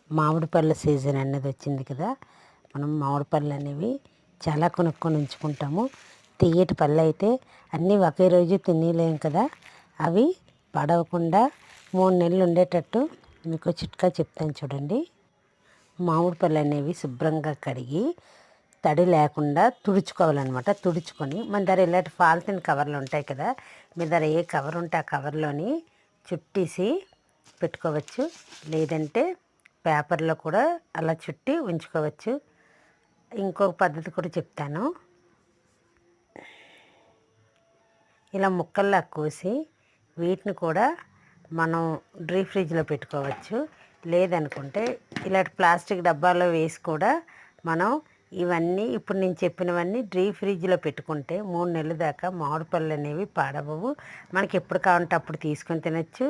మామిడి పళ్ళ సీజన్ అనేది వచ్చింది కదా. మనం మామిడి పళ్ళు అనేవి చాలా కొనుక్కొని ఉంచుకుంటాము. తియ్యటి పళ్ళు అయితే అన్నీ ఒకే రోజు తినేలేం కదా. అవి పడవకుండా 3 నెలలు ఉండేటట్టు మీకు చిట్కా చెప్తాను చూడండి. మామిడి పళ్ళు అనేవి శుభ్రంగా కడిగి తడి లేకుండా తుడుచుకోవాలన్నమాట. తుడుచుకొని మన దగ్గర ఇలాంటి పాలిథిన్ కవర్లు ఉంటాయి కదా, మీ దగ్గర ఏ కవర్ ఉంటే ఆ కవర్లోని చుట్టేసి పెట్టుకోవచ్చు. లేదంటే పేపర్లో కూడా అలా చుట్టి ఉంచుకోవచ్చు. ఇంకొక పద్ధతి కూడా చెప్తాను. ఇలా ముక్కల్లా కోసి వీటిని కూడా మనం డీప్ ఫ్రిడ్జ్లో పెట్టుకోవచ్చు. లేదనుకుంటే ఇలాంటి ప్లాస్టిక్ డబ్బాలో వేసి కూడా మనం ఇవన్నీ ఇప్పుడు నేను చెప్పినవన్నీ డీప్ ఫ్రిడ్జ్లో పెట్టుకుంటే 3 నెలల దాకా మామిడి పళ్ళు అనేవి పాడవవు. మనకి ఎప్పుడు కావాలంటే అప్పుడు తీసుకొని తినచ్చు.